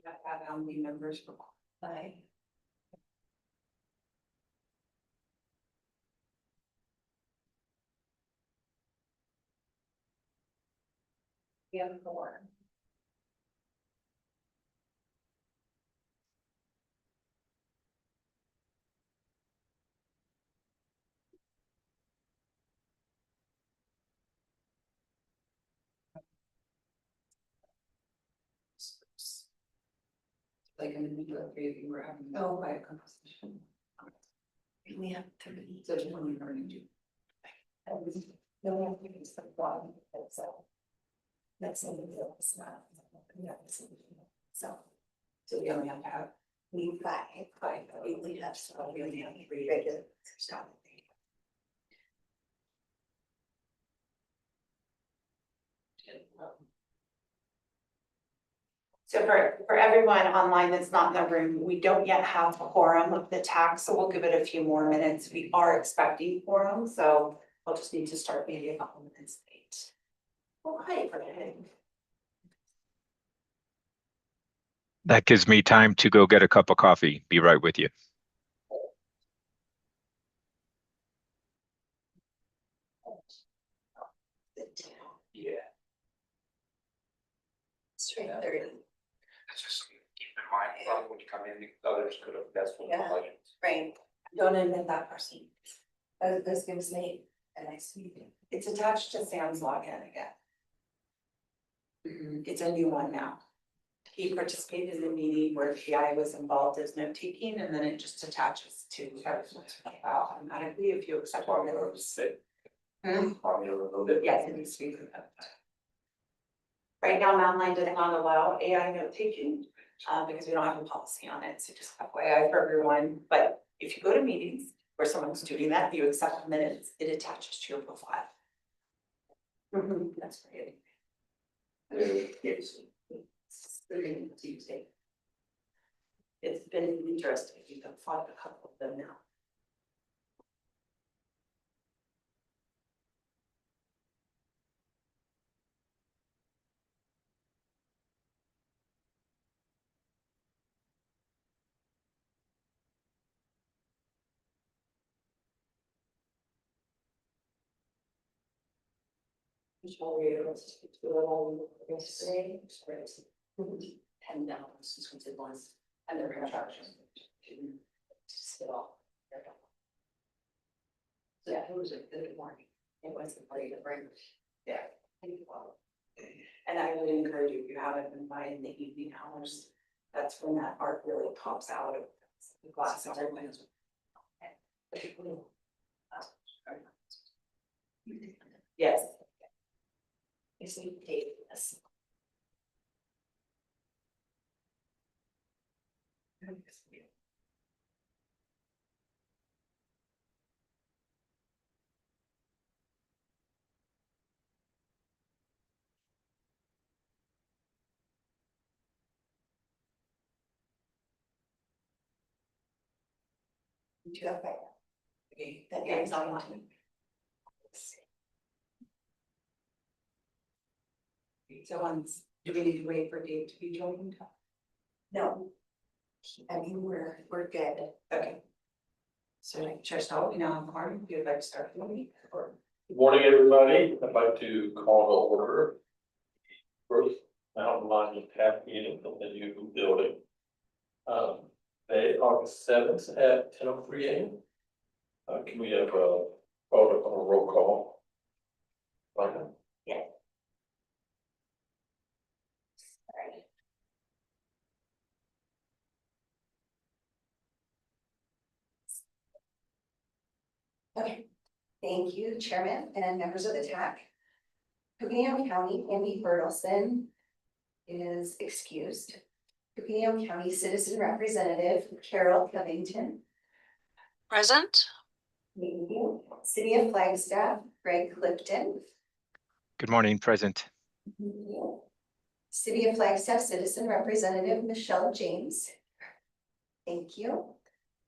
have to have how many members for qualify? We have 4. Like in the middle of 3 of you were having by a conversation. We have 3. So 20 are in June. No one thinks the one that's in the middle. It's not. So we only have to have. We 5. We have so we only have 3 regular stuff. So for everyone online that's not in the room, we don't yet have a quorum of the TAC, so we'll give it a few more minutes. We are expecting quorum, so we'll just need to start maybe a couple minutes late. Well, hi, Fred. That gives me time to go get a cup of coffee. Be right with you. Yeah. It's 3:30. Just keep in mind, probably when you come in, the others could have, that's what. Yeah. Right. Don't admit that person. This gives me a nice meeting. It's attached to Sam's login again. It's a new one now. He participated in a meeting where PI was involved as note taking, and then it just attaches to everyone's file automatically if you accept all those. Yes, it needs to be revoked. Right now, Mountain Line does not allow AI note taking, because we don't have a policy on it, so just FYI for everyone, but if you go to meetings where someone's doing that, you accept the minutes, it attaches to your profile. That's great. It's Tuesday. It's been interesting, we've fought a couple of them now. $10 since we did once, and they're gonna charge us. Still. Yeah, it was a good morning. It wasn't great to bring. Yeah. And I would encourage you, if you haven't been by in the evening hours, that's when that art really pops out of the glass. Yes. It's a this. Okay, that is online. So once, do we need to wait for Dave to be joined? No. I mean, we're good. Okay. So like, just all we now have Martin, if you'd like to start the meeting or. Good morning, everybody. I'd like to call to order first Mountain Line TAC meeting in the new building. Today, August 7th at 10:03 a.m. Can we have a roll call? Yeah. Okay, thank you, Chairman and members of the TAC. Coconino County, Andy Bertelson is excused. Coconino County Citizen Representative Carol Covington. Present. Thank you. City of Flagstaff, Greg Clifton. Good morning, present. Thank you. City of Flagstaff Citizen Representative Michelle James. Thank you.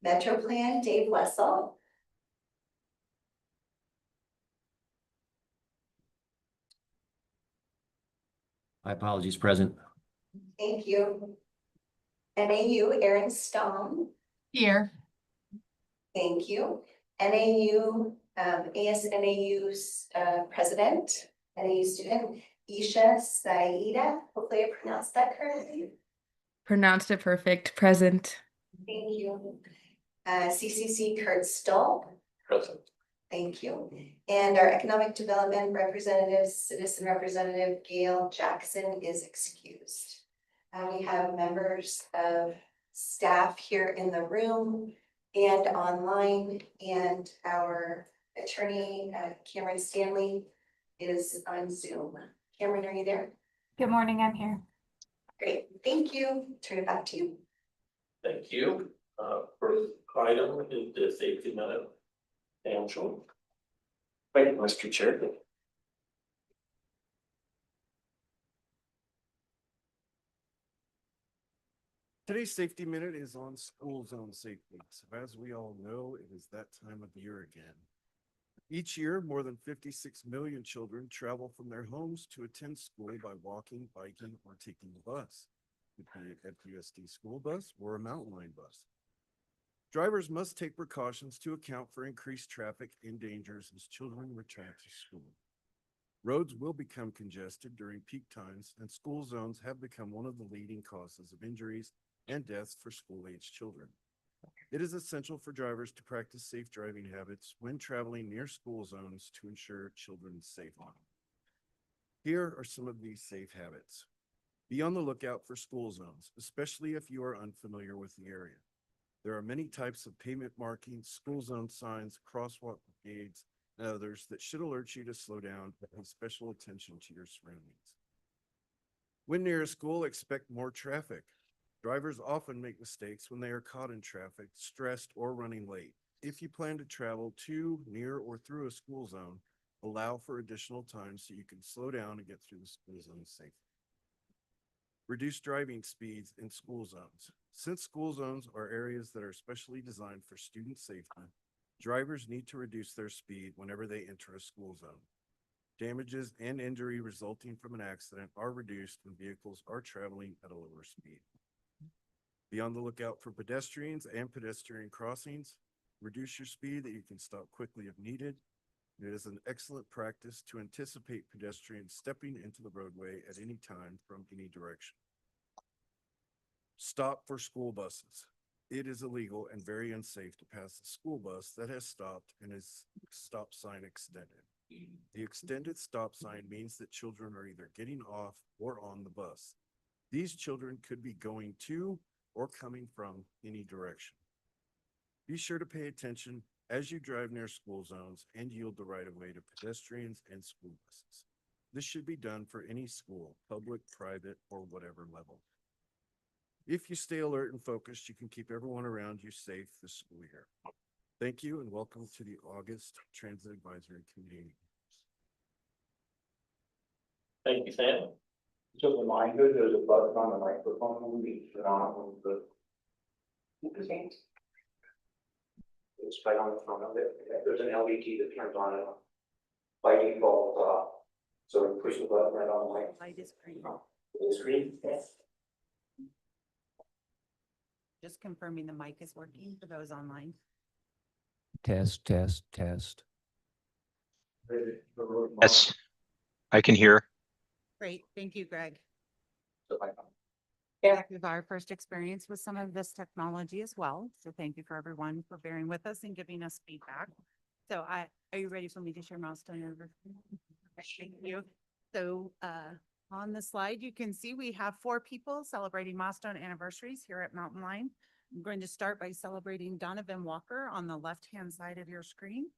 Metro Plan Dave Wessel. My apologies, present. Thank you. NAU, Erin Stone, Here. thank you. NAU, ASNAU's president, NAU student, Isha Saida, hopefully I pronounced that correctly. Pronounced it perfect. Present. Thank you. CCC Kurt Stoll, Present. thank you. And our economic development representative, citizen representative Gail Jackson is excused. We have members of staff here in the room and online, and our attorney, Cameron Stanley, is on Zoom. Cameron, are you there? Good morning, I'm here. Great, thank you. Turn it back to you. Thank you. First item is the safety minute. Angel. Thank you, Mr. Chair. Today's safety minute is on school zone safety. So as we all know, it is that time of year again. Each year, more than 56 million children travel from their homes to attend school by walking, biking, or taking the bus. It could be a FUSD school bus or a mountain line bus. Drivers must take precautions to account for increased traffic and dangers as children return to school. Roads will become congested during peak times, and school zones have become one of the leading causes of injuries and deaths for school-aged children. It is essential for drivers to practice safe driving habits when traveling near school zones to ensure children's safety. Here are some of these safe habits. Be on the lookout for school zones, especially if you are unfamiliar with the area. There are many types of pavement markings, school zone signs, crosswalk gauges, and others that should alert you to slow down and pay special attention to your surroundings. When near a school, expect more traffic. Drivers often make mistakes when they are caught in traffic, stressed, or running late. If you plan to travel to, near, or through a school zone, allow for additional time so you can slow down and get through the school zone safely. Reduce driving speeds in school zones. Since school zones are areas that are specially designed for student safety, drivers need to reduce their speed whenever they enter a school zone. Damages and injury resulting from an accident are reduced when vehicles are traveling at a lower speed. Be on the lookout for pedestrians and pedestrian crossings. Reduce your speed that you can stop quickly if needed. It is an excellent practice to anticipate pedestrians stepping into the roadway at any time from any direction. Stop for school buses. It is illegal and very unsafe to pass a school bus that has stopped and its stop sign extended. The extended stop sign means that children are either getting off or on the bus. These children could be going to or coming from any direction. Be sure to pay attention as you drive near school zones and yield the right of way to pedestrians and school buses. This should be done for any school, public, private, or whatever level. If you stay alert and focused, you can keep everyone around you safe this school year. Thank you and welcome to the August Transit Advisory Committee. Thank you, Sam. Just a reminder, there's a button on the microphone when we turn on the. It's right on the front of it. There's an LED that turns on and off. By default, so we push the button right on the mic. Light is green. The screen. Yes. Just confirming the mic is working for those online. Test, test, test. Yes, I can hear. Great, thank you, Greg. So I- Yeah, with our first experience with some of this technology as well. So thank you for everyone for bearing with us and giving us feedback. So are you ready for me to share milestone over? Thank you. So on the slide, you can see we have 4 people celebrating milestone anniversaries here at Mountain Line. I'm going to start by celebrating Donovan Walker on the left-hand side of your screen.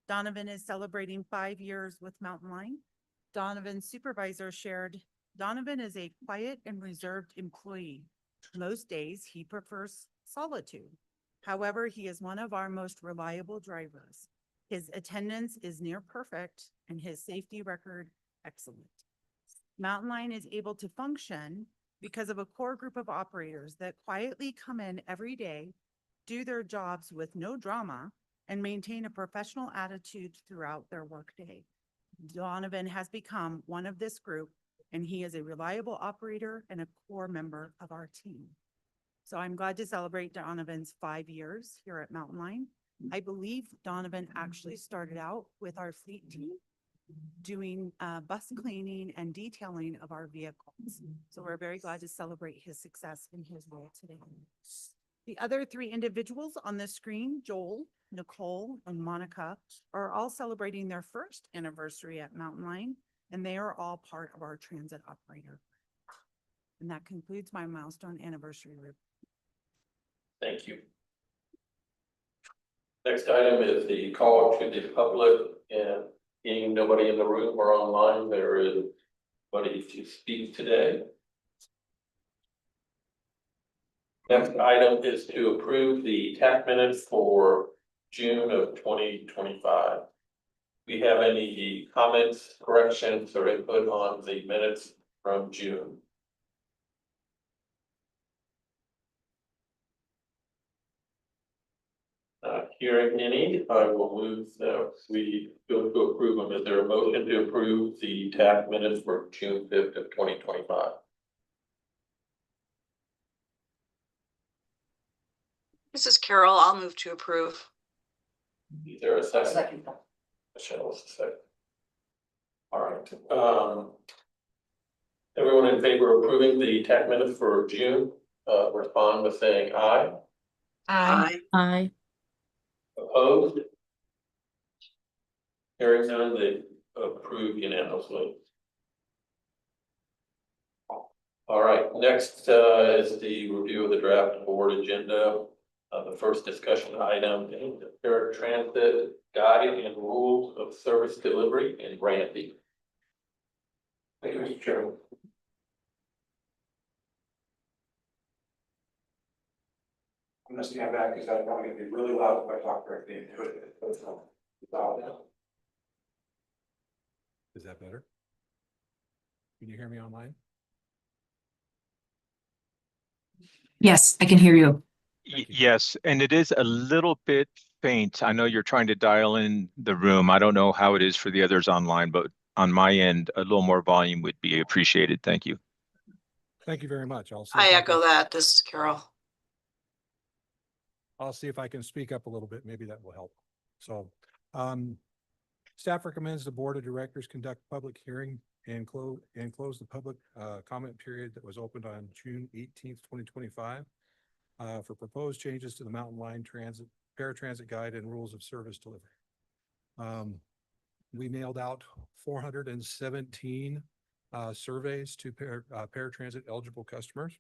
Donovan is celebrating 5 years with Mountain Line. Donovan's supervisor shared, Donovan is a quiet and reserved employee. Most days he prefers solitude. However, he is one of our most reliable drivers. His attendance is near perfect and his safety record excellent. Mountain Line is able to function because of a core group of operators that quietly come in every day, do their jobs with no drama, and maintain a professional attitude throughout their workday. Donovan has become one of this group, and he is a reliable operator and a core member of our team. So I'm glad to celebrate Donovan's 5 years here at Mountain Line. I believe Donovan actually started out with our fleet team doing bus cleaning and detailing of our vehicles. So we're very glad to celebrate his success in his role today. The other 3 individuals on the screen, Joel, Nicole, and Monica, are all celebrating their first anniversary at Mountain Line, and they are all part of our transit operator. And that concludes my milestone anniversary report. Thank you. Next item is the call to the public, and being nobody in the room or online, there is nobody to speak today. Next item is to approve the TAC minutes for June of 2025. Do we have any comments, corrections, or input on the minutes from June? Hearing any, I will move that we go to approve them. Is there a motion to approve the TAC minutes for June 5th of 2025? This is Carol. I'll move to approve. Is there a second? Second. Michelle was the second. All right. Everyone in favor of approving the TAC minutes for June, respond by saying aye. Aye. Opposed? Hearing none, they approve unanimously. All right, next is the review of the draft board agenda. The first discussion item is the paratransit guide and rules of service delivery in Randy. Thank you, Mr. Chairman. I'm gonna stand back because I'm probably gonna be really loud if I talk directly into it. Is that better? Can you hear me online? Yes, I can hear you. Thank you. Yes, and it is a little bit faint. I know you're trying to dial in the room. I don't know how it is for the others online, but on my end, a little more volume would be appreciated. Thank you. Thank you very much. I'll see I if echo can- that. This is Carol. I'll see if I can speak up a little bit. Maybe that will help. So, staff recommends the board of directors conduct public hearing and close the public comment period that was opened on June 18th, 2025 for proposed changes to the Mountain Line Transit paratransit guide and rules of service delivery. We mailed out 417 surveys to paratransit eligible customers.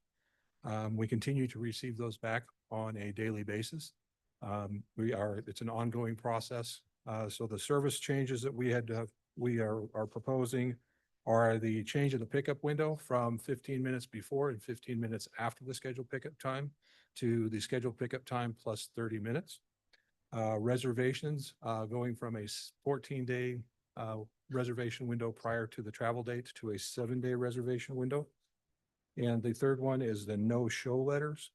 We continue to receive those back on a daily basis. It's an ongoing process. So the service changes that we are proposing are the change in the pickup window from 15 minutes before and 15 minutes after the scheduled pickup time to the scheduled pickup time plus 30 minutes. Reservations going from a 14-day reservation window prior to the travel date to a 7-day reservation window. And the third one is the no-show letters,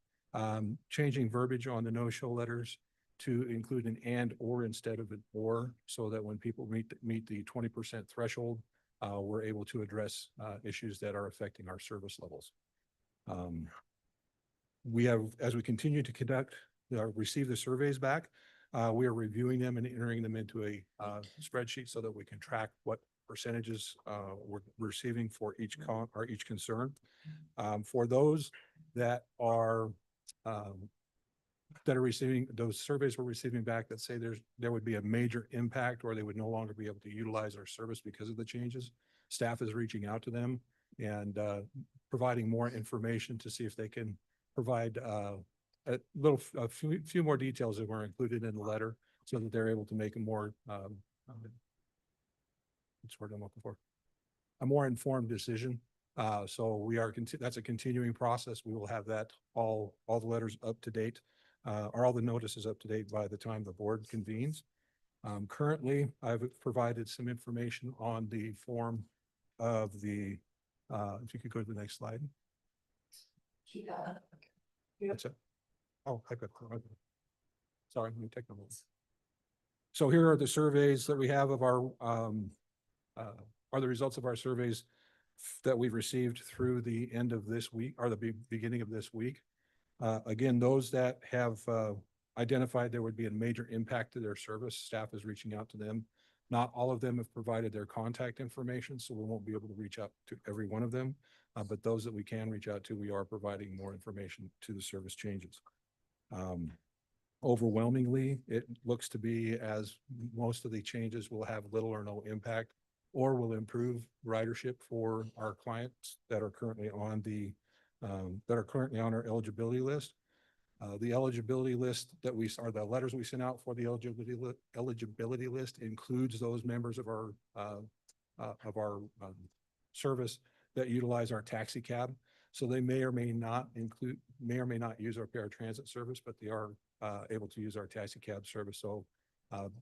changing verbiage on the no-show letters to include an and or instead of an or, so that when people meet the 20% threshold, we're able to address issues that are affecting our service levels. We have, as we continue to receive the surveys back, we are reviewing them and entering them into a spreadsheet so that we can track what percentages we're receiving for each concern. For those that are receiving those surveys we're receiving back that say there would be a major impact or they would no longer be able to utilize our service because of the changes, staff is reaching out to them and providing more information to see if they can provide a few more details that were included in the letter so that they're able to make a more what's the word I'm looking for? A more informed decision. So that's a continuing process. We will have that all the letters up to date, or all the notices up to date by the time the board convenes. Currently, I've provided some information on the form of the, if you could go to the next slide. That's it. Oh, I've got, okay. Sorry, let me take a moment. So here are the surveys that we have of are the results of our surveys that we've received through the end of this week or the beginning of this week. Again, those that have identified there would be a major impact to their service, staff is reaching out to them. Not all of them have provided their contact information, so we won't be able to reach out to every one of them. But those that we can reach out to, we are providing more information to the service changes. Overwhelmingly, it looks to be as most of the changes will have little or no impact or will improve ridership for our clients that are currently on our eligibility list. The eligibility list that the letters we sent out for the eligibility list includes those members of our service that utilize our taxi cab. So they may or may not use our paratransit service, but they are able to use our taxi cab service. So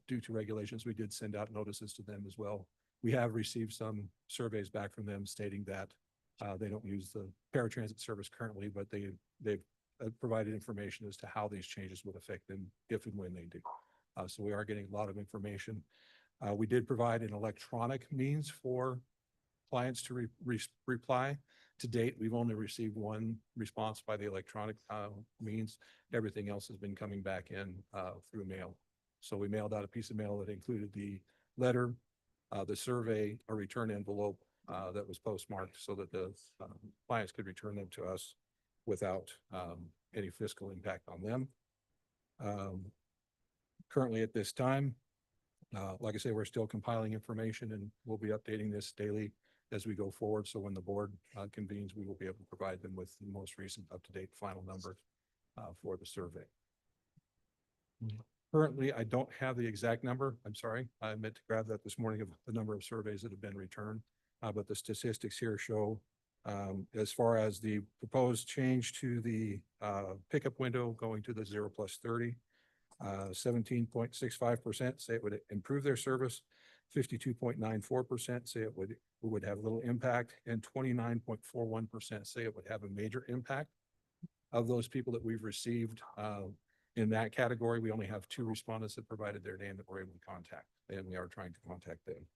due to regulations, we did send out notices to them as well. We have received some surveys back from them stating that they don't use the paratransit service currently, but they've provided information as to how these changes would affect them if and when they do. So we are getting a lot of information. We did provide an electronic means for clients to reply. To date, we've only received one response by the electronic means. Everything else has been coming back in through mail. So we mailed out a piece of mail that included the letter, the survey, a return envelope that was postmarked so that the clients could return them to us without any fiscal impact on them. Currently at this time, like I say, we're still compiling information and we'll be updating this daily as we go forward. So when the board convenes, we will be able to provide them with the most recent up-to-date final number for the survey. Currently, I don't have the exact number. I'm sorry. I meant to grab that this morning of the number of surveys that have been returned. But the statistics here show as far as the proposed change to the pickup window going to the 0+30, 17.65% say it would improve their service, 52.94% say it would have little impact, and 29.41% say it would have a major impact. Of those people that we've received in that category, we only have 2 respondents that provided their name that we're able to contact, and we are trying to contact them.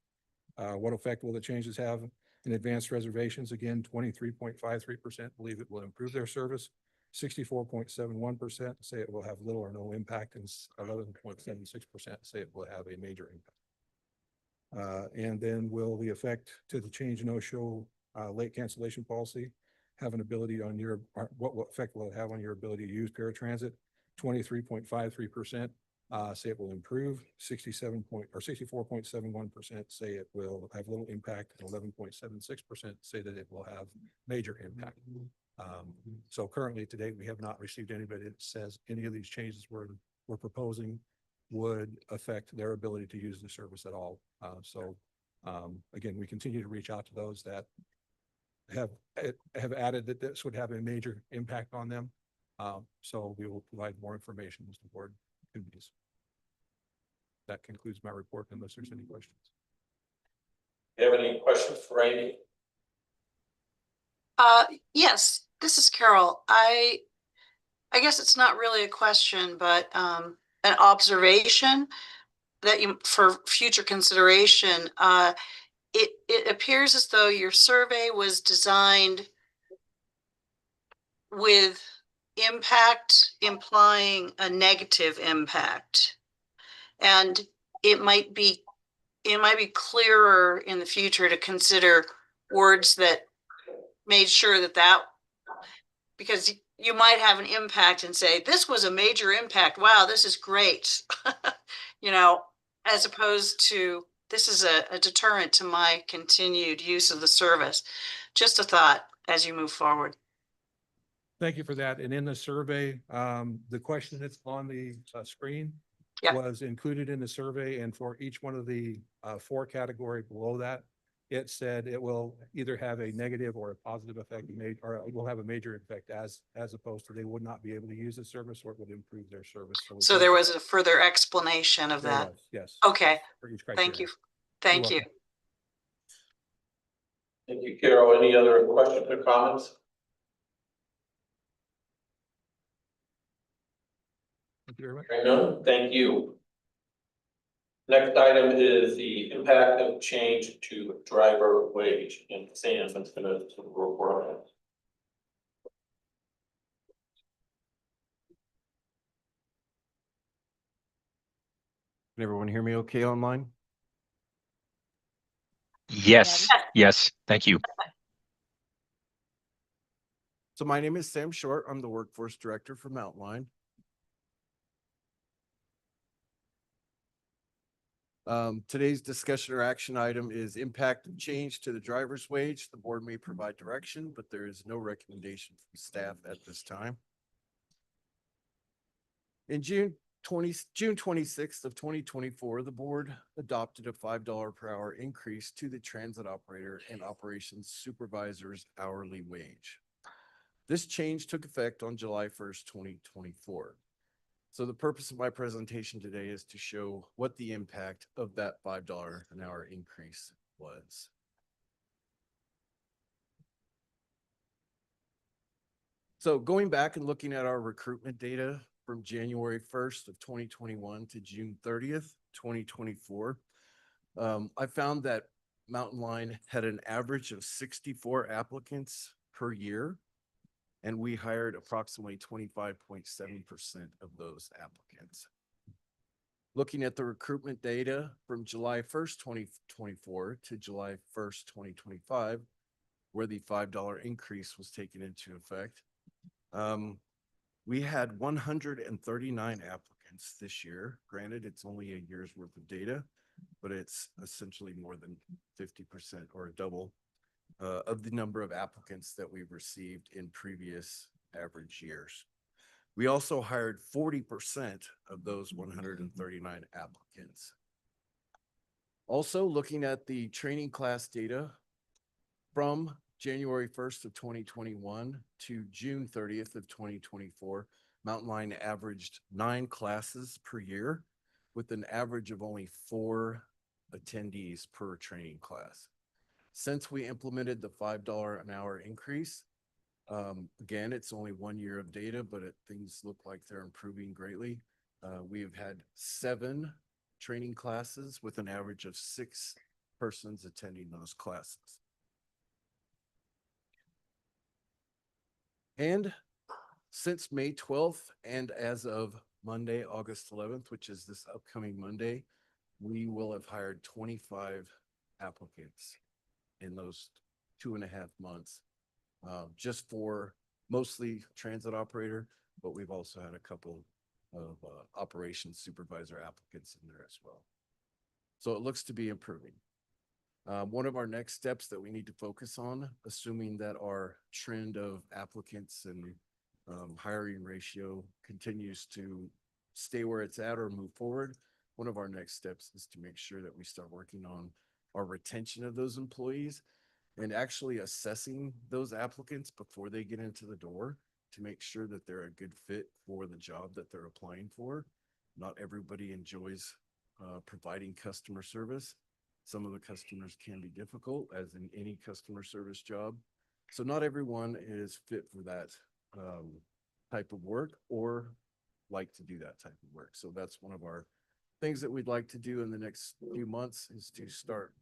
What effect will the changes have in advanced reservations? Again, 23.53% believe it will improve their service. 64.71% say it will have little or no impact, and 11.76% say it will have a major impact. And then will the effect to the change no-show late cancellation policy have an ability on your, what effect will it have on your ability to use paratransit? 23.53% say it will improve, 64.71% say it will have little impact, and 11.76% say that it will have major impact. So currently to date, we have not received anybody that says any of these changes we're proposing would affect their ability to use the service at all. Again, we continue to reach out to those that have added that this would have a major impact on them. So we will provide more information as the board convenes. That concludes my report unless there's any questions. Do you have any questions for Amy? Yes, this is Carol. I guess it's not really a question, but an observation that for future consideration. It appears as though your survey was designed with impact implying a negative impact. And it might be clearer in the future to consider words that made sure that because you might have an impact and say, this was a major impact. Wow, this is great. As opposed to, this is a deterrent to my continued use of the service. Just a thought as you move forward. Thank you for that. And in the survey, the question that's on the screen was included in the survey. And for each one of the 4 categories below that, it said it will either have a negative or a positive effect, or it will have a major effect as opposed to they would not be able to use the service, or it would improve their service. So there was a further explanation of that. Yes. Okay. Yes, for each criteria. Thank you. Thank you. Thank you, Carol. Any other questions or comments? Thank you very much. Hearing none, thank you. Next item is the impact of change to driver wage, and Sam is going to report on it. Can everyone hear me okay online? Yes, yes, thank you. So my name is Sam Short. I'm the Workforce Director for Mountain Line. Today's discussion or action item is impact of change to the driver's wage. The board may provide direction, but there is no recommendation from staff at this time. In June 26th of 2024, the board adopted a $5 per hour increase to the transit operator and operations supervisor's hourly wage. This change took effect on July 1st, 2024. So the purpose of my presentation today is to show what the impact of that $5 an hour increase was. So going back and looking at our recruitment data from January 1st of 2021 to June 30th, 2024, I found that Mountain Line had an average of 64 applicants per year, and we hired approximately 25.7% of those applicants. Looking at the recruitment data from July 1st, 2024 to July 1st, 2025, where the $5 increase was taken into effect, we had 139 applicants this year. Granted, it's only a year's worth of data, but it's essentially more than 50% or double of the number of applicants that we've received in previous average years. We also hired 40% of those 139 applicants. Also, looking at the training class data from January 1st of 2021 to June 30th of 2024, Mountain Line averaged 9 classes per year with an average of only 4 attendees per training class. Since we implemented the $5 an hour increase, again, it's only 1 year of data, but things look like they're improving greatly. We have had 7 training classes with an average of 6 persons attending those classes. And since May 12th and as of Monday, August 11th, which is this upcoming Monday, we will have hired 25 applicants in those 2.5 months, just for mostly transit operator, but we've also had a couple of operations supervisor applicants in there as well. So it looks to be improving. One of our next steps that we need to focus on, assuming that our trend of applicants and hiring ratio continues to stay where it's at or move forward, one of our next steps is to make sure that we start working on our retention of those employees and actually assessing those applicants before they get into the door to make sure that they're a good fit for the job that they're applying for. Not everybody enjoys providing customer service. Some of the customers can be difficult, as in any customer service job. So not everyone is fit for that type of work or like to do that type of work. So that's one of our things that we'd like to do in the next few months, is to start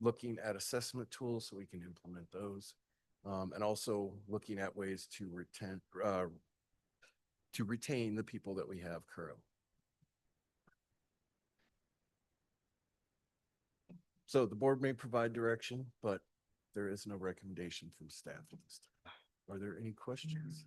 looking at assessment tools so we can implement those, and also looking at ways to retain the people that we have currently. So the board may provide direction, but there is no recommendation from staff at this time. Are there any questions?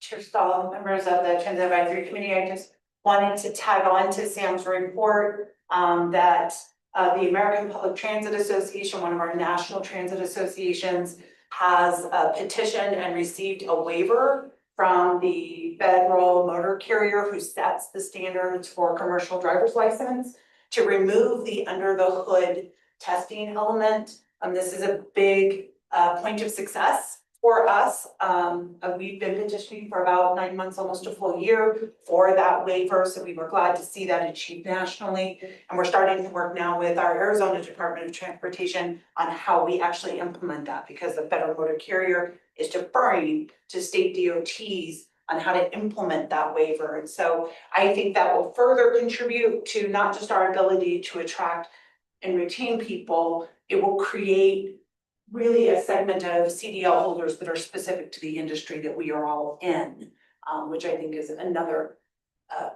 Chair Stahl, members of the Transit Advisory Committee, I just wanted to tag on to Sam's report that the American Public Transit Association, one of our national transit associations, has petitioned and received a waiver from the federal motor carrier who sets the standards for commercial driver's license to remove the under the hood testing element. This is a big point of success for us. We've been petitioning for about 9 months, almost a full year for that waiver. So we were glad to see that achieved nationally. And we're starting to work now with our Arizona Department of Transportation on how we actually implement that, because the federal motor carrier is deferring to state DOTs on how to implement that waiver. And so I think that will further contribute to not just our ability to attract and retain people, it will create really a segment of CDL holders that are specific to the industry that we are all in, which I think is another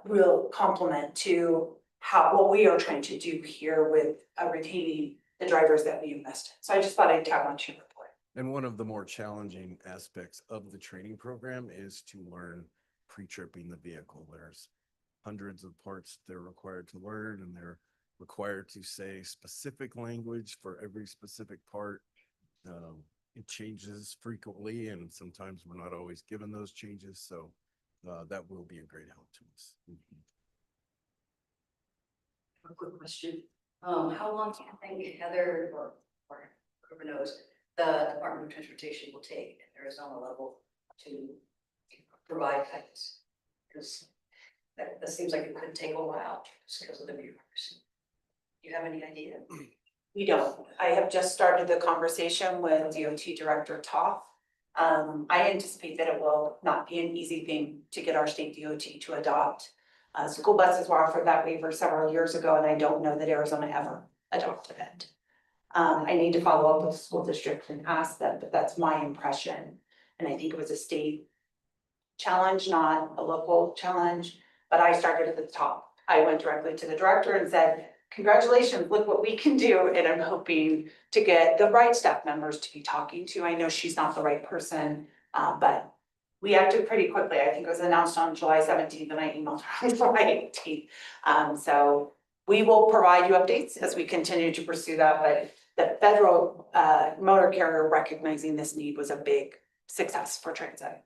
real compliment to what we are trying to do here with retaining the drivers that we invest in. So I just thought I'd tap on your report. And one of the more challenging aspects of the training program is to learn pre-tripping the vehicle. There's hundreds of parts they're required to learn, and they're required to say specific language for every specific part. It changes frequently, and sometimes we're not always given those changes. So that will be a great help to us. A quick question. How long do you think Heather or whoever knows, the Department of Transportation will take at Arizona level to provide guidance? Because that seems like it could take a while just because of the bureaucracy. Do you have any idea? We don't. I have just started the conversation with DOT Director Toth. I anticipate that it will not be an easy thing to get our state DOT to adopt. School buses were offered that waiver several years ago, and I don't know that Arizona ever adopted it. I need to follow up with the school district and ask them, but that's my impression. And I think it was a state challenge, not a local challenge, but I started at the top. I went directly to the director and said, congratulations, look what we can do. And I'm hoping to get the right staff members to be talking to. I know she's not the right person, but we acted pretty quickly. I think it was announced on July 17th and I emailed her on July 18th. So we will provide you updates as we continue to pursue that, but the federal motor carrier recognizing this need was a big success for transit.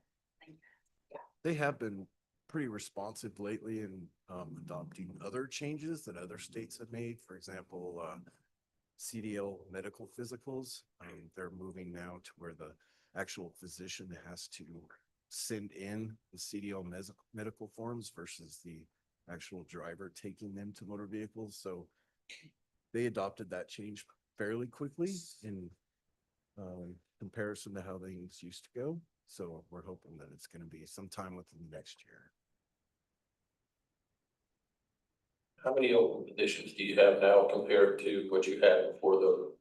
They have been pretty responsive lately in adopting other changes that other states have made. For example, CDL medical physicals. They're moving now to where the actual physician has to send in the CDL medical forms versus the actual driver taking them to motor vehicles. So they adopted that change fairly quickly in comparison to how things used to go. So we're hoping that it's going to be sometime within the next year. How many open positions do you have now compared to what you had before the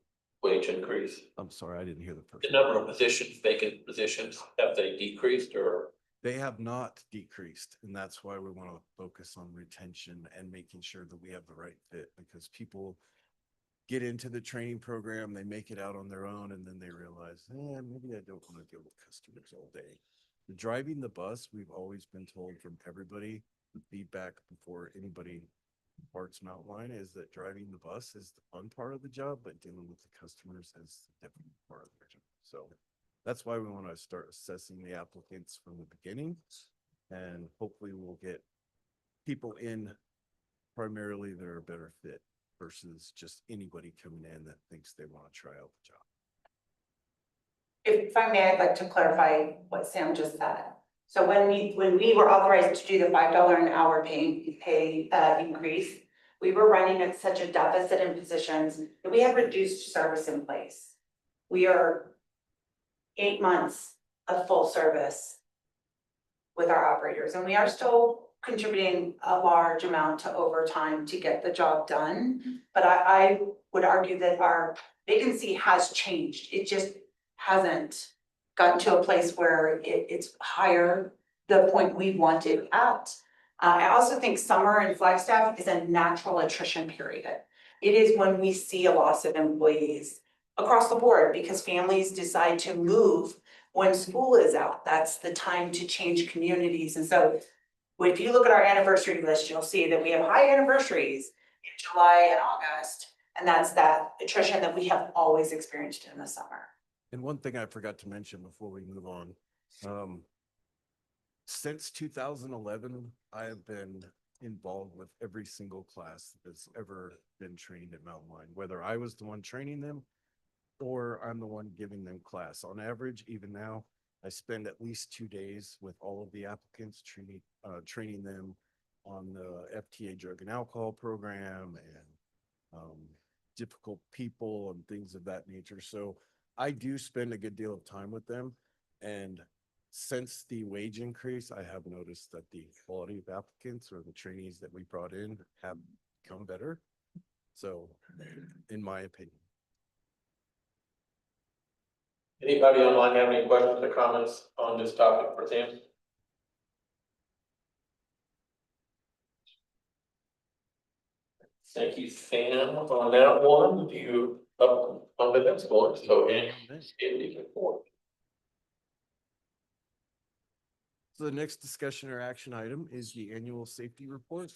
wage increase? I'm sorry, I didn't hear the first. The number of positions, vacant positions, have they decreased or? They have not decreased, and that's why we want to focus on retention and making sure that we have the right fit, because people get into the training program, they make it out on their own, and then they realize, maybe I don't want to deal with customers all day. Driving the bus, we've always been told from everybody, the feedback before anybody parts an outline is that driving the bus is the fun part of the job, but dealing with the customers is the difficult part of their job. So that's why we want to start assessing the applicants from the beginning, and hopefully we'll get people in primarily that are a better fit versus just anybody coming in that thinks they want to try out the job. If I may, I'd like to clarify what Sam just said. So when we were authorized to do the $5 an hour pay increase, we were running at such a deficit in positions that we had reduced service in place. We are 8 months of full service with our operators, and we are still contributing a large amount to overtime to get the job done. But I would argue that our vacancy has changed. It just hasn't gotten to a place where it's higher the point we want it at. I also think summer and Flagstaff is a natural attrition period. It is when we see a loss of employees across the board because families decide to move when school is out. That's the time to change communities. And so if you look at our anniversary list, you'll see that we have high anniversaries in July and August. And that's that attrition that we have always experienced in the summer. And one thing I forgot to mention before we move on, since 2011, I have been involved with every single class that's ever been trained at Mountain Line, whether I was the one training them or I'm the one giving them class. On average, even now, I spend at least 2 days with all of the applicants training them on the FTA drug and alcohol program and difficult people and things of that nature. So I do spend a good deal of time with them. And since the wage increase, I have noticed that the quality of applicants or the trainees that we brought in have become better. So, in my opinion. Anybody online have any questions or comments on this topic for Sam? Thank you, Sam. On that one, you up on the next one, so Andy report. So the next discussion or action item is the annual safety report.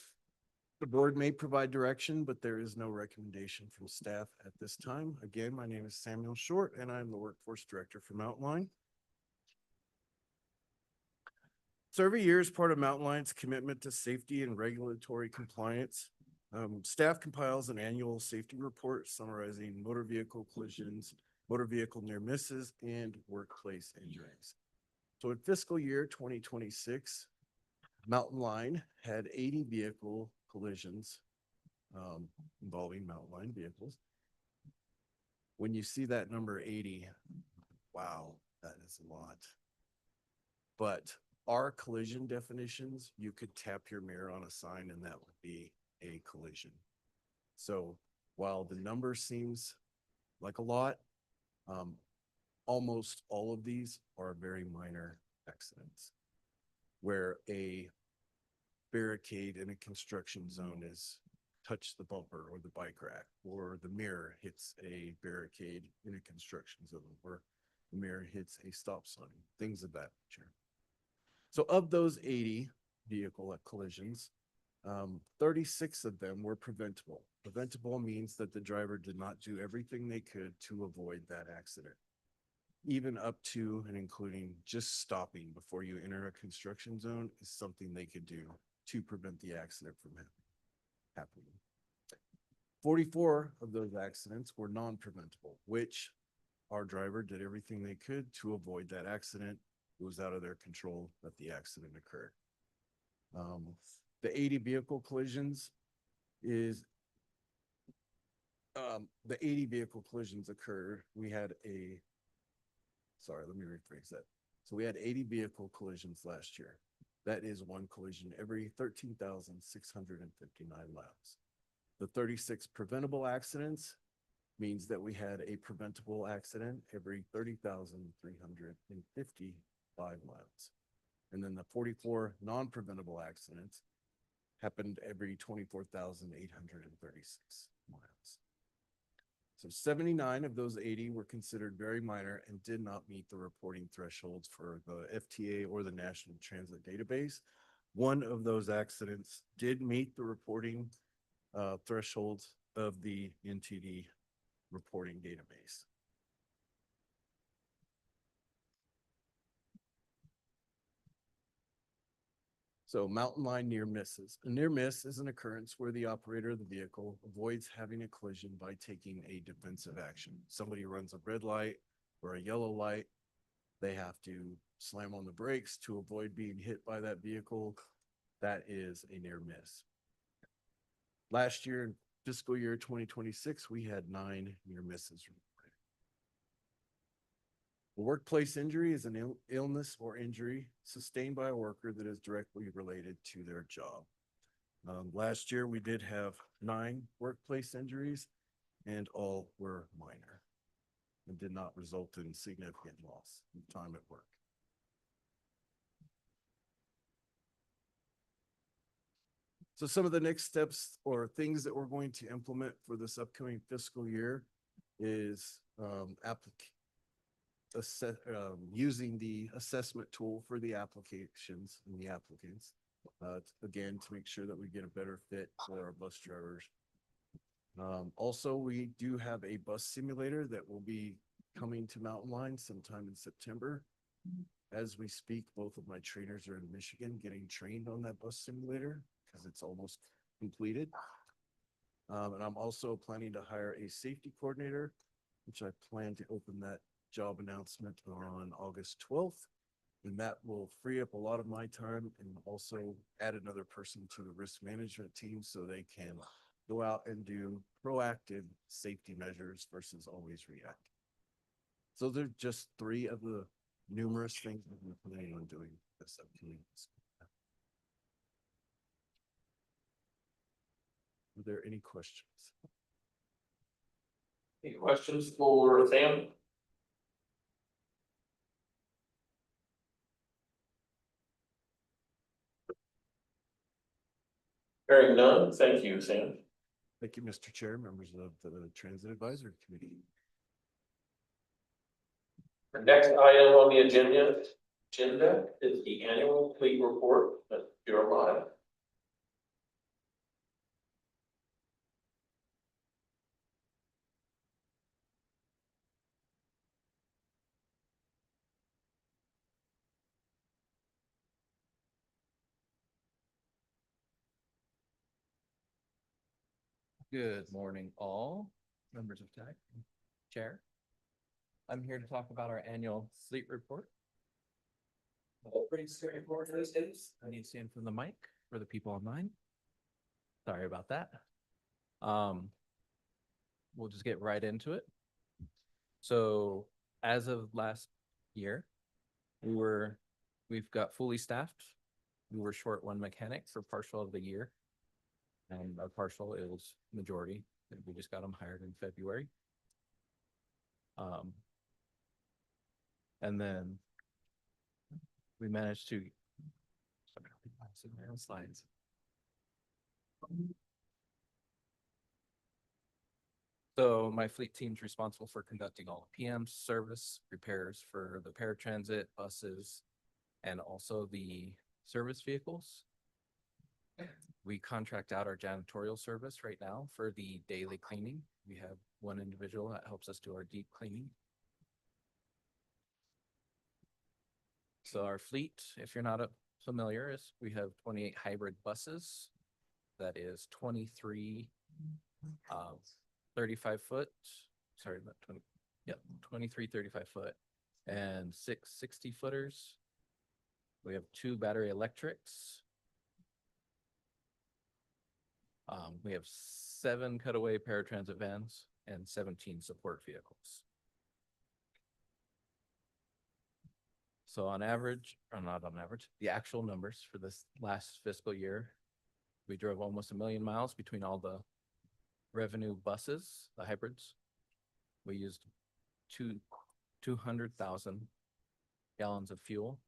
The board may provide direction, but there is no recommendation from staff at this time. Again, my name is Samuel Short and I'm the workforce director for Mountain Line. So every year, as part of Mountain Line's commitment to safety and regulatory compliance, staff compiles an annual safety report summarizing motor vehicle collisions, motor vehicle near misses, and workplace injuries. So in fiscal year 2026, Mountain Line had 80 vehicle collisions involving Mountain Line vehicles. When you see that number 80, wow, that is a lot. But our collision definitions, you could tap your mirror on a sign and that would be a collision. So while the number seems like a lot, almost all of these are very minor accidents where a barricade in a construction zone is touch the bumper or the bike rack, or the mirror hits a barricade in a construction zone, or the mirror hits a stop sign, things of that nature. So of those 80 vehicle collisions, 36 of them were preventable. Preventable means that the driver did not do everything they could to avoid that accident. Even up to and including just stopping before you enter a construction zone is something they could do to prevent the accident from happening. 44 of those accidents were non-preventable, which our driver did everything they could to avoid that accident. It was out of their control that the accident occurred. The 80 vehicle collisions is the 80 vehicle collisions occurred. We had let me rephrase that. So we had 80 vehicle collisions last year. That is one collision every 13,659 miles. The 36 preventable accidents means that we had a preventable accident every 30,355 miles. And then the 44 non-preventable accidents happened every 24,836 miles. So 79 of those 80 were considered very minor and did not meet the reporting thresholds for the FTA or the National Transit Database. One of those accidents did meet the reporting thresholds of the NTD reporting database. So Mountain Line near misses. A near miss is an occurrence where the operator of the vehicle avoids having a collision by taking a defensive action. Somebody runs a red light or a yellow light. They have to slam on the brakes to avoid being hit by that vehicle. That is a near miss. Last year, in fiscal year 2026, we had 9 near misses. A workplace injury is an illness or injury sustained by a worker that is directly related to their job. Last year, we did have 9 workplace injuries and all were minor and did not result in significant loss of time at work. So some of the next steps or things that we're going to implement for this upcoming fiscal year is using the assessment tool for the applications and the applicants, again, to make sure that we get a better fit for our bus drivers. Also, we do have a bus simulator that will be coming to Mountain Line sometime in September. As we speak, both of my trainers are in Michigan getting trained on that bus simulator because it's almost completed. And I'm also planning to hire a safety coordinator, which I plan to open that job announcement on August 12th. And that will free up a lot of my time and also add another person to the risk management team so they can go out and do proactive safety measures versus always react. So they're just 3 of the numerous things that we're planning on doing this upcoming school. Are there any questions? Any questions for Sam? Hearing none, thank you, Sam. Thank you, Mr. Chair, members of the Transit Advisory Committee. The next item on the agenda is the annual fleet report. That's Jeremiah. Good morning, all members of TAC, Chair. I'm here to talk about our annual fleet report. Pretty straightforward as is. I need to stand from the mic for the people online. Sorry about that. We'll just get right into it. So as of last year, we've got fully staffed. We were short one mechanic for partial of the year. And our partial is majority. We just got them hired in February. And then we managed to slides. So my fleet team's responsible for conducting all the PM service repairs for the paratransit buses and also the service vehicles. We contract out our janitorial service right now for the daily cleaning. We have one individual that helps us do our deep cleaning. So our fleet, if you're not familiar, is we have 28 hybrid buses. That is 23 35 foot, sorry, not 20, yep, 23 35 foot and 6 60 footers. We have 2 battery electrics. We have 7 cutaway paratransit vans and 17 support vehicles. So on average, or not on average, the actual numbers for this last fiscal year, we drove almost 1 million miles between all the revenue buses, the hybrids. We used 200,000 gallons of fuel.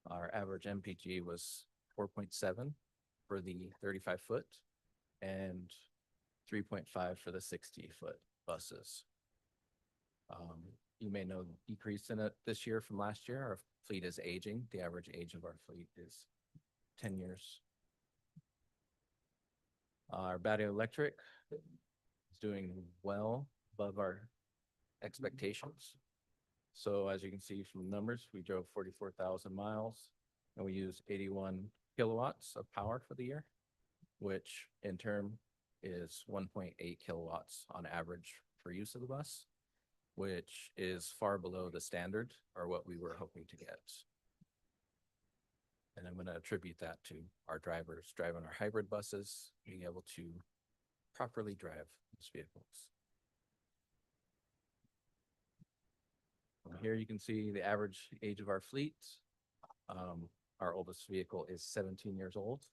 Our average MPG was 4.7 for the 35 foot and 3.5 for the 60 foot buses. You may know the decrease in it this year from last year. Our fleet is aging. The average age of our fleet is 10 years. Our battery electric is doing well above our expectations. So as you can see from the numbers, we drove 44,000 miles and we used 81 kilowatts of power for the year, which in turn is 1.8 kilowatts on average for use of the bus, which is far below the standard or what we were hoping to get. And I'm going to attribute that to our drivers driving our hybrid buses, being able to properly drive these vehicles. Here you can see the average age of our fleet. Our oldest vehicle is 17 years old.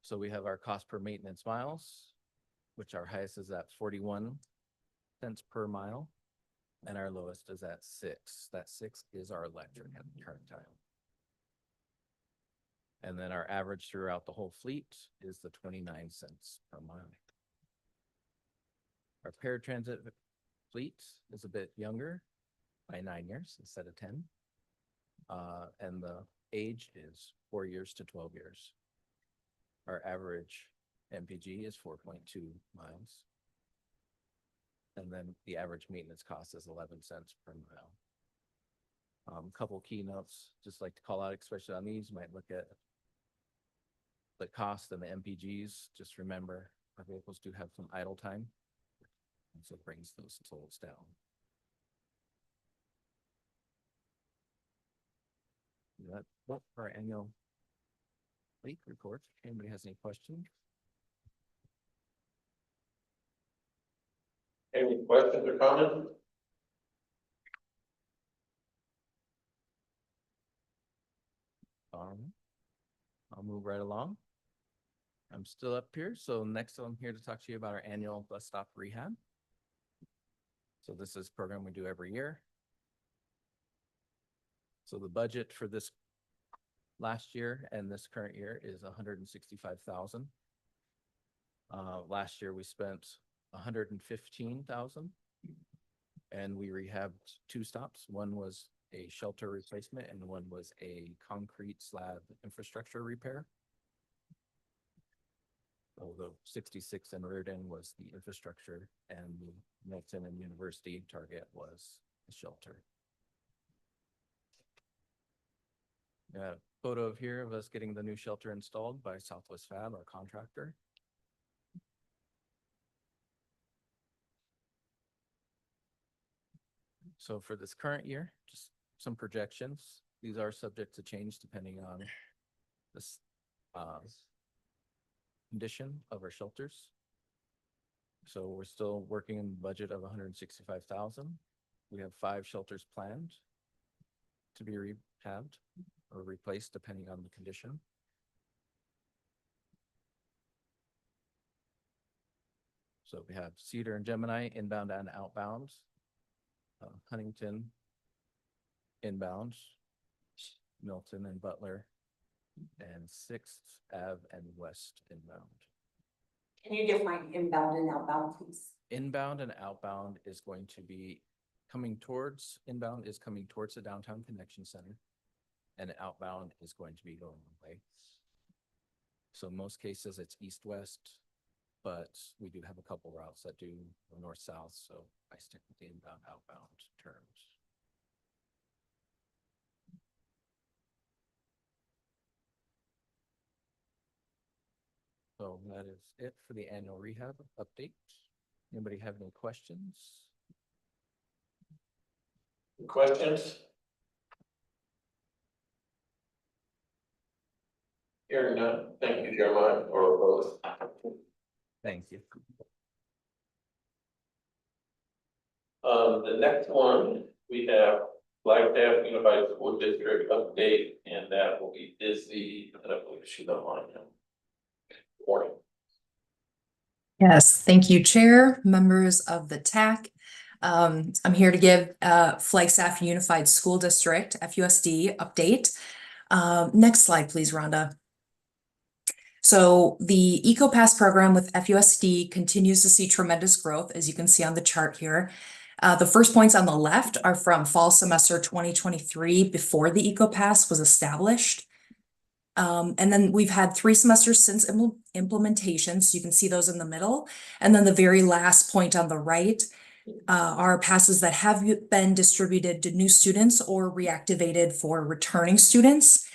So we have our cost per maintenance miles, which our highest is at 41 cents per mile, and our lowest is at 6. That 6 is our electric at the current time. And then our average throughout the whole fleet is the 29 cents per mile. Our paratransit fleet is a bit younger by 9 years instead of 10. And the age is 4 years to 12 years. Our average MPG is 4.2 miles. And then the average maintenance cost is 11 cents per mile. Couple keynotes, just like to call out, especially on these, you might look at the cost and the MPGs. Just remember, our vehicles do have some idle time, and so it brings those totals down. That's what our annual fleet report. Anybody has any questions? Any questions or comments? I'll move right along. I'm still up here. So next I'm here to talk to you about our annual bus stop rehab. So this is a program we do every year. So the budget for this last year and this current year is $165,000. Last year we spent 115,000. And we rehabbed 2 stops. One was a shelter replacement and one was a concrete slab infrastructure repair. Although 66 in Reardon was the infrastructure and the Milton and University target was the shelter. Got a photo of here of us getting the new shelter installed by Southwest Fab, our contractor. So for this current year, just some projections. These are subject to change depending on this condition of our shelters. So we're still working in the budget of 165,000. We have 5 shelters planned to be rehabbed or replaced depending on the condition. So we have Cedar and Gemini inbound and outbound. Huntington inbound, Milton and Butler, and 6th Ave and West inbound. Can you define inbound and outbound, please? Inbound and outbound is going to be coming towards, inbound is coming towards the downtown connection center, and outbound is going to be going away. So in most cases it's east-west, but we do have a couple routes that do north-south, so I stick with the inbound, outbound terms. So that is it for the annual rehab update. Anybody have any questions? Questions? Hearing none, thank you, Jeremiah, or both. Thank you. The next one, we have Flagstaff Unified School District update, and that will be busy, and I believe she's online now. Morning. Yes, thank you, Chair, members of the TAC. I'm here to give Flagstaff Unified School District, FUSD, update. Next slide, please, Rhonda. So the EcoPass program with FUSD continues to see tremendous growth, as you can see on the chart here. The first points on the left are from fall semester 2023, before the EcoPass was established. And then we've had 3 semesters since implementation, so you can see those in the middle. And then the very last point on the right are passes that have been distributed to new students or reactivated for returning students.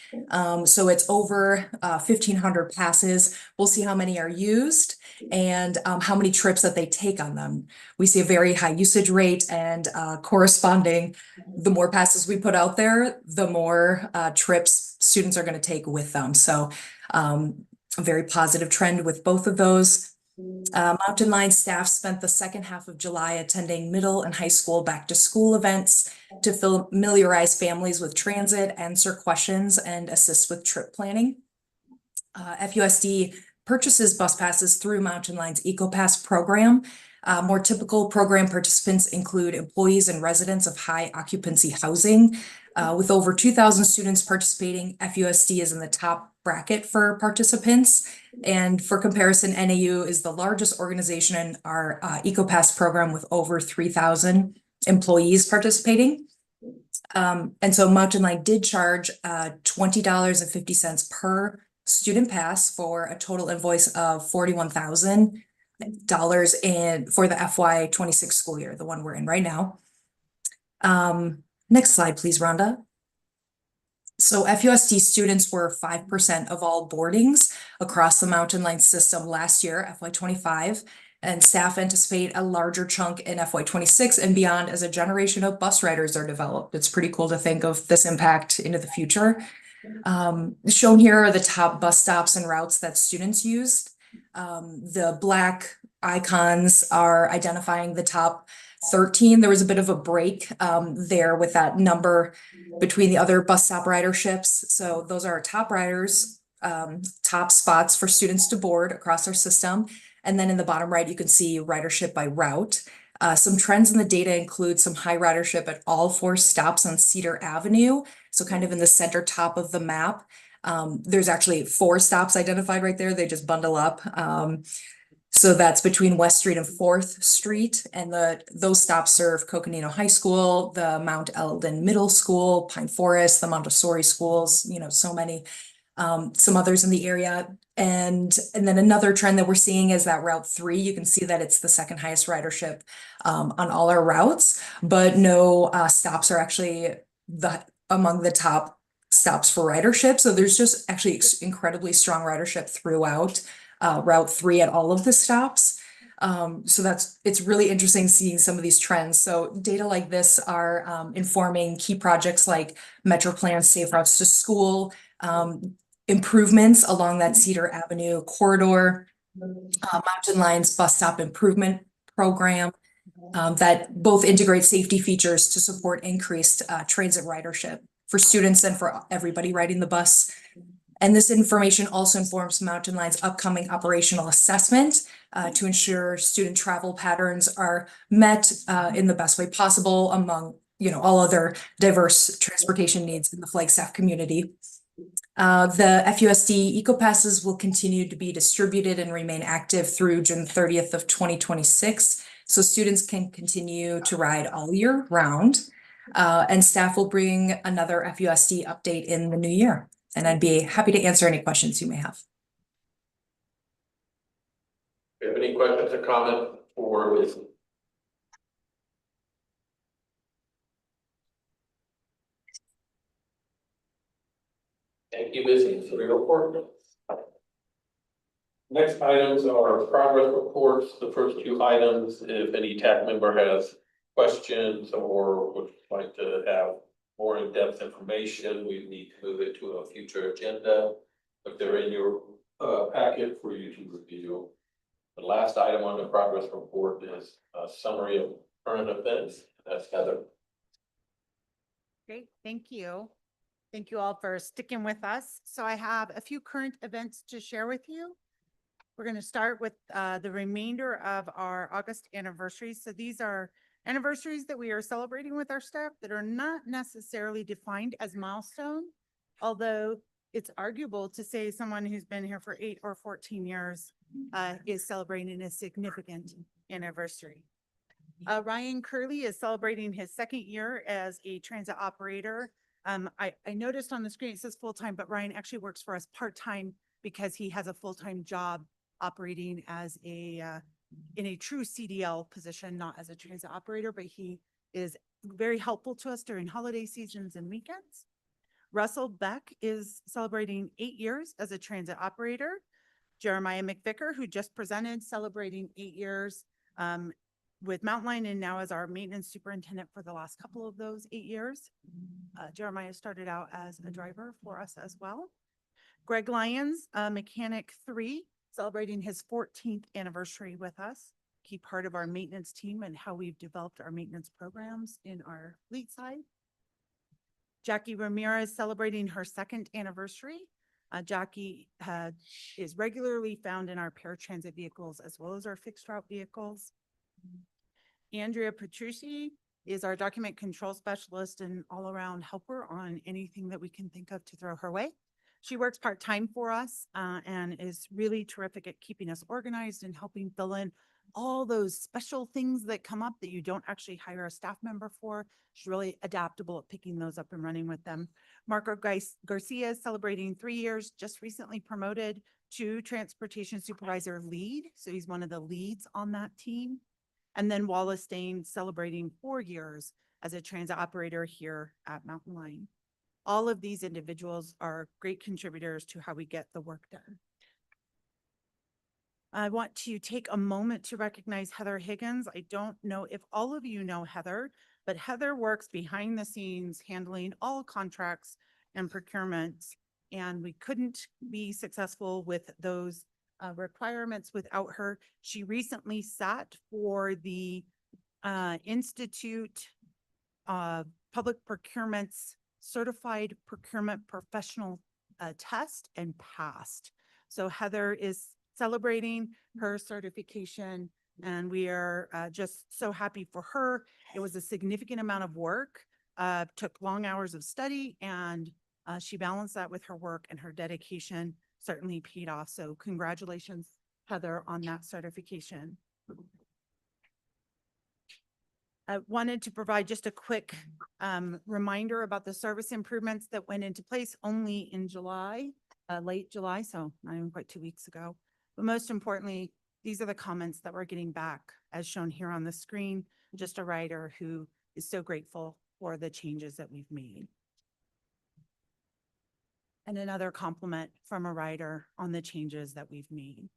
So it's over 1,500 passes. We'll see how many are used and how many trips that they take on them. We see a very high usage rate, and corresponding, the more passes we put out there, the more trips students are going to take with them. So a very positive trend with both of those. Mountain Line staff spent the second half of July attending middle and high school back to school events to familiarize families with transit, answer questions, and assist with trip planning. FUSD purchases bus passes through Mountain Line's EcoPass program. More typical program participants include employees and residents of high occupancy housing. With over 2,000 students participating, FUSD is in the top bracket for participants. And for comparison, NAU is the largest organization in our EcoPass program with over 3,000 employees participating. And so Mountain Line did charge $20.50 per student pass for a total invoice of $41,000 for the FY26 school year, the one we're in right now. Next slide, please, Rhonda. So FUSD students were 5% of all boardings across the Mountain Line system last year, FY25, and staff anticipate a larger chunk in FY26 and beyond as a generation of bus riders are developed. It's pretty cool to think of this impact into the future. Shown here are the top bus stops and routes that students used. The black icons are identifying the top 13. There was a bit of a break there with that number between the other bus stop riderships. So those are our top riders, top spots for students to board across our system. And then in the bottom right, you can see ridership by route. Some trends in the data include some high ridership at all 4 stops on Cedar Avenue. So kind of in the center top of the map. There's actually 4 stops identified right there. They just bundle up. So that's between West Street and Fourth Street, and those stops serve Coconino High School, the Mount Eldon Middle School, Pine Forest, the Montessori schools, so many. Some others in the area. And then another trend that we're seeing is that Route 3, you can see that it's the second highest ridership on all our routes, but no stops are actually among the top stops for ridership. So there's just actually incredibly strong ridership throughout Route 3 at all of the stops. So it's really interesting seeing some of these trends. So data like this are informing key projects like Metro Plan Safe Routes to School, improvements along that Cedar Avenue corridor, Mountain Line's bus stop improvement program, that both integrate safety features to support increased transit ridership for students and for everybody riding the bus. And this information also informs Mountain Line's upcoming operational assessment to ensure student travel patterns are met in the best way possible among, all other diverse transportation needs in the Flagstaff community. The FUSD EcoPasses will continue to be distributed and remain active through June 30th of 2026. So students can continue to ride all year round. And staff will bring another FUSD update in the new year. And I'd be happy to answer any questions you may have. Do you have any questions or comments for Liz? Thank you, Missy, for your report. Next items are progress reports. The first two items, if any TAC member has questions or would like to have more in-depth information, we need to move it to a future agenda. If they're in your packet for you to review. The last item on the progress report is a summary of current events. That's Heather. Great, thank you. Thank you all for sticking with us. So I have a few current events to share with you. We're going to start with the remainder of our August anniversaries. So these are anniversaries that we are celebrating with our staff that are not necessarily defined as milestone, although it's arguable to say someone who's been here for 8 or 14 years is celebrating a significant anniversary. Ryan Curley is celebrating his second year as a transit operator. I noticed on the screen it says full-time, but Ryan actually works for us part-time because he has a full-time job operating as in a true CDL position, not as a transit operator, but he is very helpful to us during holiday seasons and weekends. Russell Beck is celebrating 8 years as a transit operator. Jeremiah McVicker, who just presented, celebrating 8 years with Mountain Line and now as our maintenance superintendent for the last couple of those 8 years. Jeremiah started out as a driver for us as well. Greg Lyons, Mechanic 3, celebrating his 14th anniversary with us, key part of our maintenance team and how we've developed our maintenance programs in our fleet side. Jackie Ramirez celebrating her 2nd anniversary. Jackie is regularly found in our paratransit vehicles as well as our fixed route vehicles. Andrea Petrucci is our document control specialist and all around helper on anything that we can think of to throw her way. She works part-time for us and is really terrific at keeping us organized and helping fill in all those special things that come up that you don't actually hire a staff member for. She's really adaptable at picking those up and running with them. Marco Garcia is celebrating 3 years, just recently promoted to transportation supervisor lead. So he's one of the leads on that team. And then Wallace Dane celebrating 4 years as a transit operator here at Mountain Line. All of these individuals are great contributors to how we get the work done. I want to take a moment to recognize Heather Higgins. I don't know if all of you know Heather, but Heather works behind the scenes handling all contracts and procurements, and we couldn't be successful with those requirements without her. She recently sat for the Institute of Public Procurement's Certified Procurement Professional test and passed. So Heather is celebrating her certification and we are just so happy for her. It was a significant amount of work, took long hours of study, and she balanced that with her work, and her dedication certainly paid off. So congratulations Heather on that certification. I wanted to provide just a quick reminder about the service improvements that went into place only in July, late July, so not even quite 2 weeks ago. But most importantly, these are the comments that we're getting back as shown here on the screen. Just a writer who is so grateful for the changes that we've made. And another compliment from a writer on the changes that we've made.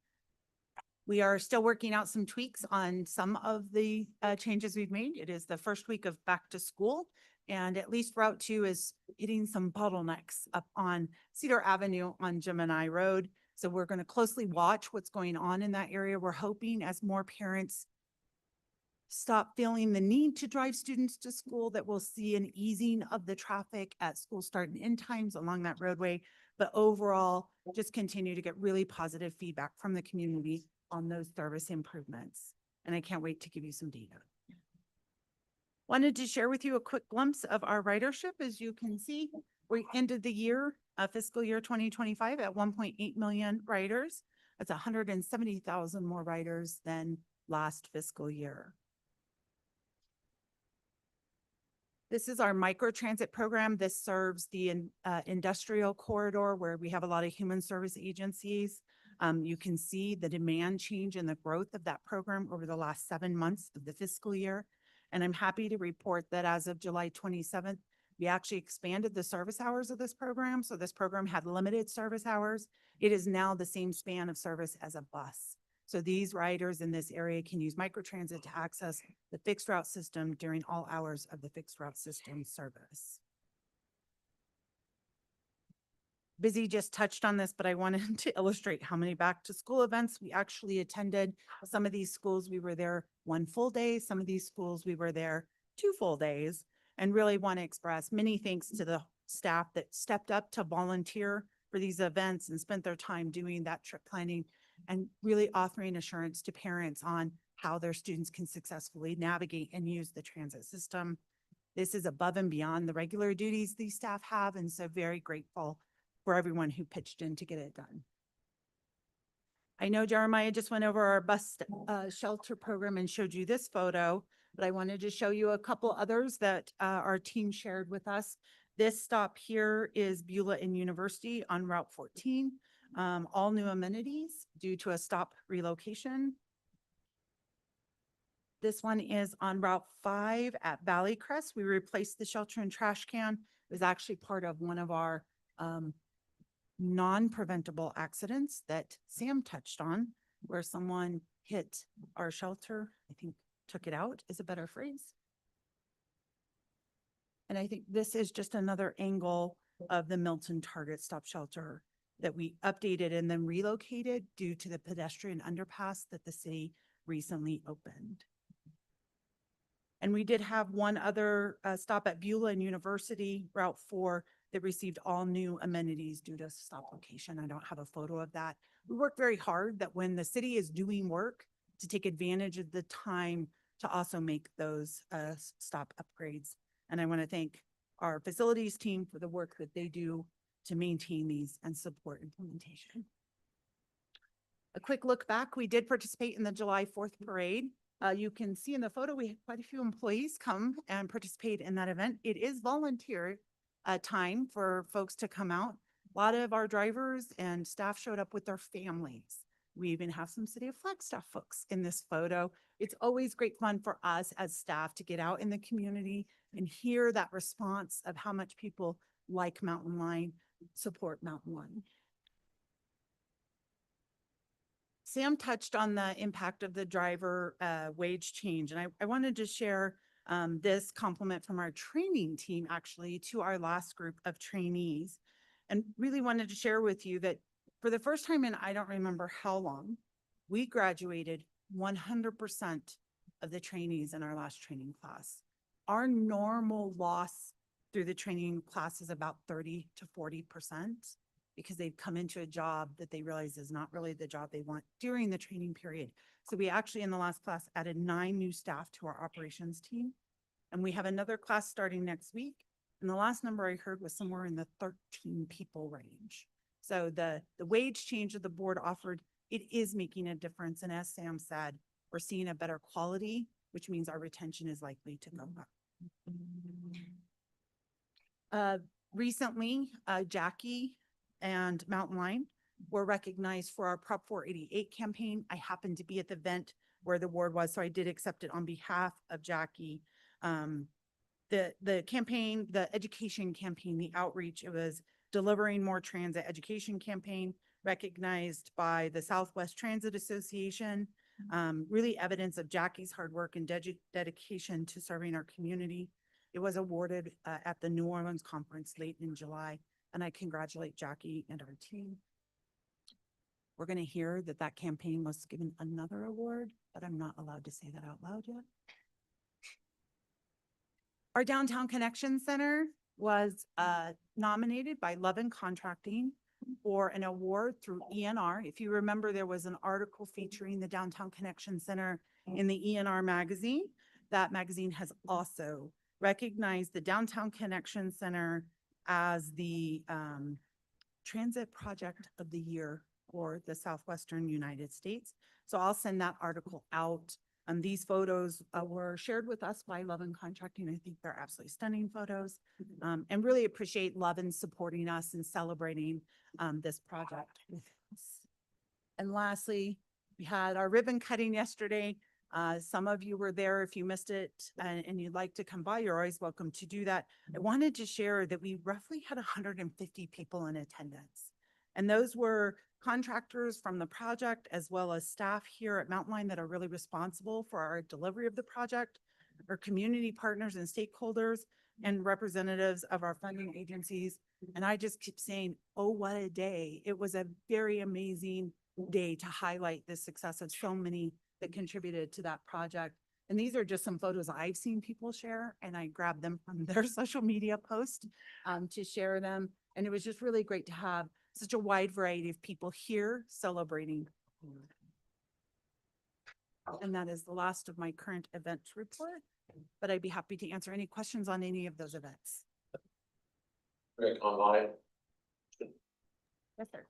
We are still working out some tweaks on some of the changes we've made. It is the first week of back to school, and at least Route 2 is hitting some bottlenecks up on Cedar Avenue on Gemini Road. So we're going to closely watch what's going on in that area. We're hoping as more parents stop feeling the need to drive students to school that we'll see an easing of the traffic at school start and end times along that roadway. But overall, just continue to get really positive feedback from the community on those service improvements. And I can't wait to give you some data. Wanted to share with you a quick glimpse of our ridership. As you can see, we ended the year, fiscal year 2025 at 1.8 million riders. That's 170,000 more riders than last fiscal year. This is our microtransit program. This serves the industrial corridor where we have a lot of human service agencies. You can see the demand change and the growth of that program over the last 7 months of the fiscal year. And I'm happy to report that as of July 27th, we actually expanded the service hours of this program. So this program had limited service hours. It is now the same span of service as a bus. So these riders in this area can use microtransit to access the fixed route system during all hours of the fixed route system service. Busy just touched on this, but I wanted to illustrate how many back to school events we actually attended. Some of these schools, we were there 1 full day. Some of these schools, we were there 2 full days, and really want to express many thanks to the staff that stepped up to volunteer for these events and spent their time doing that trip planning and really offering assurance to parents on how their students can successfully navigate and use the transit system. This is above and beyond the regular duties these staff have, and so very grateful for everyone who pitched in to get it done. I know Jeremiah just went over our bus shelter program and showed you this photo, but I wanted to show you a couple others that our team shared with us. This stop here is Beulah and University on Route 14. All new amenities due to a stop relocation. This one is on Route 5 at Valley Crest. We replaced the shelter and trash can. It was actually part of one of our non-preventable accidents that Sam touched on, where someone hit our shelter. I think took it out is a better phrase. And I think this is just another angle of the Milton Target Stop Shelter that we updated and then relocated due to the pedestrian underpass that the city recently opened. And we did have one other stop at Beulah and University, Route 4, that received all new amenities due to stop location. I don't have a photo of that. We work very hard that when the city is doing work to take advantage of the time to also make those stop upgrades. And I want to thank our facilities team for the work that they do to maintain these and support implementation. A quick look back, we did participate in the July 4th parade. You can see in the photo, we had quite a few employees come and participate in that event. It is volunteer time for folks to come out. A lot of our drivers and staff showed up with their families. We even have some City of Flagstaff folks in this photo. It's always great fun for us as staff to get out in the community and hear that response of how much people like Mountain Line, support Mountain Line. Sam touched on the impact of the driver wage change, and I wanted to share this compliment from our training team actually to our last group of trainees, and really wanted to share with you that for the first time in I don't remember how long, we graduated 100% of the trainees in our last training class. Our normal loss through the training class is about 30 to 40%. Because they've come into a job that they realize is not really the job they want during the training period. So we actually in the last class added 9 new staff to our operations team. And we have another class starting next week. And the last number I heard was somewhere in the 13 people range. So the wage change that the board offered it is making a difference. And as Sam said, we're seeing a better quality, which means our retention is likely to go up. Recently, Jackie and Mountain Lion were recognized for our Prop 488 campaign. I happened to be at the event where the award was, so I did accept it on behalf of Jackie. The campaign, the education campaign, the outreach, it was delivering more transit education campaign recognized by the Southwest Transit Association. Really evidence of Jackie's hard work and dedication to serving our community. It was awarded at the New Orleans conference late in July, and I congratulate Jackie and our team. We're going to hear that that campaign was given another award, but I'm not allowed to say that out loud yet. Our Downtown Connection Center was nominated by Love and Contracting for an award through ENR. If you remember, there was an article featuring the Downtown Connection Center in the ENR magazine. That magazine has also recognized the Downtown Connection Center as the Transit Project of the Year for the Southwestern United States. So I'll send that article out. These photos were shared with us by Love and Contracting. I think they're absolutely stunning photos, and really appreciate Love and supporting us and celebrating this project with us. And lastly, we had our ribbon cutting yesterday. Some of you were there. If you missed it and you'd like to come by, you're always welcome to do that. I wanted to share that we roughly had 150 people in attendance. And those were contractors from the project, as well as staff here at Mountain Lion that are really responsible for our delivery of the project, our community partners and stakeholders, and representatives of our funding agencies. And I just keep saying, oh, what a day. It was a very amazing day to highlight the success of so many that contributed to that project. And these are just some photos I've seen people share, and I grabbed them from their social media post to share them. And it was just really great to have such a wide variety of people here celebrating. And that is the last of my current events report, but I'd be happy to answer any questions on any of those events. Rick, online. Yes, sir.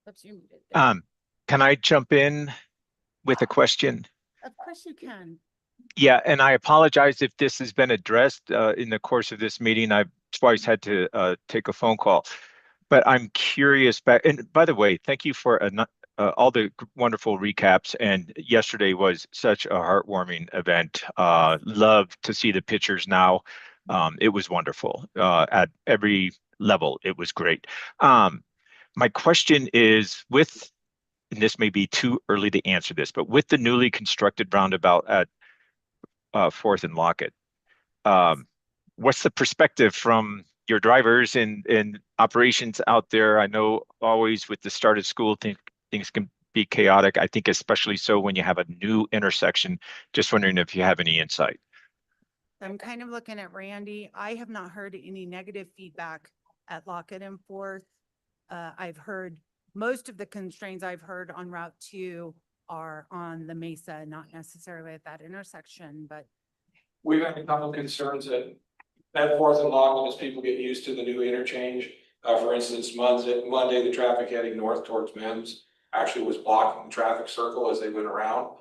Oops, you muted there. Can I jump in with a question? Of course you can. Yeah, and I apologize if this has been addressed in the course of this meeting. I've twice had to take a phone call, but I'm curious back. And by the way, thank you for all the wonderful recaps. And yesterday was such a heartwarming event. Love to see the pictures now. It was wonderful at every level. It was great. My question is and this may be too early to answer this, but with the newly constructed roundabout at 4th and Lockett, what's the perspective from your drivers and operations out there? I know always with the start of school, things can be chaotic. I think especially so when you have a new intersection. Just wondering if you have any insight. I'm kind of looking at Randy. I have not heard any negative feedback at Lockett and 4th. I've heard most of the constraints I've heard on Route 2 are on the Mesa, not necessarily at that intersection, but. We've had a couple of concerns at 4th and Lockwood as people get used to the new interchange. For instance, Monday, the traffic heading north towards Mims actually was blocking the traffic circle as they went around.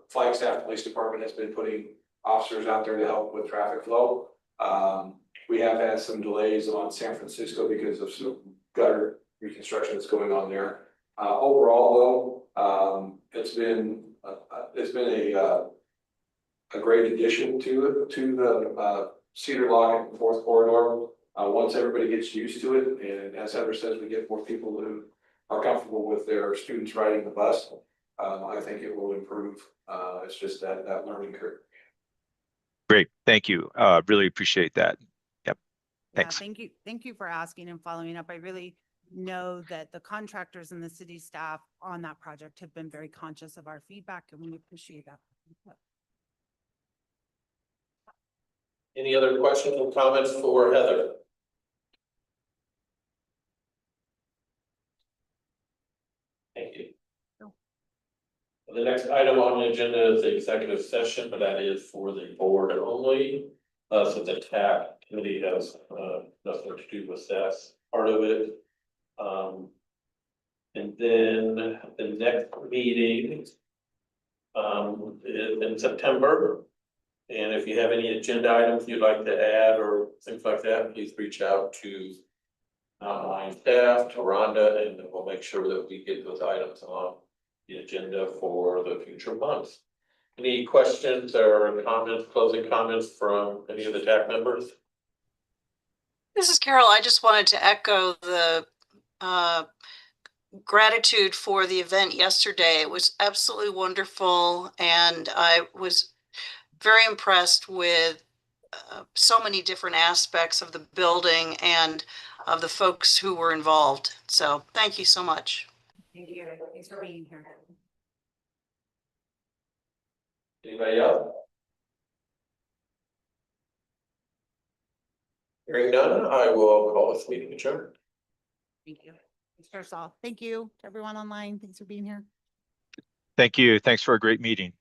Flagstaff Police Department has been putting officers out there to help with traffic flow. We have had some delays on San Francisco because of some gutter reconstruction that's going on there. Overall, though, it's been a great addition to the Cedar Lockett and 4th corridor. Once everybody gets used to it, and as Heather says, we get more people who are comfortable with their students riding the bus, I think it will improve. It's just that learning curve. Great, thank you. Really appreciate that. Yep. Thanks. Yeah, thank you for asking and following up. I really know that the contractors and the city staff on that project have been very conscious of our feedback, and we appreciate that. Any other questions or comments for Heather? Thank you. The next item on the agenda is the executive session, but that is for the board only. So the TAC committee has, nothing to do with that part of it. And then the next meeting is in September. And if you have any agenda items you'd like to add or things like that, please reach out to line staff, to Rhonda, and we'll make sure that we get those items on the agenda for the future months. Any questions or comments, closing comments from any of the TAC members? This is Carol. I just wanted to echo the gratitude for the event yesterday. It was absolutely wonderful, and I was very impressed with so many different aspects of the building and of the folks who were involved. So thank you so much. Thank you. Thanks for being here. Anybody else? Hearing none, I will call this meeting adjourned. Thank you. Thanks, all. Thank you to everyone online. Thanks for being here. Thank you. Thanks for a great meeting.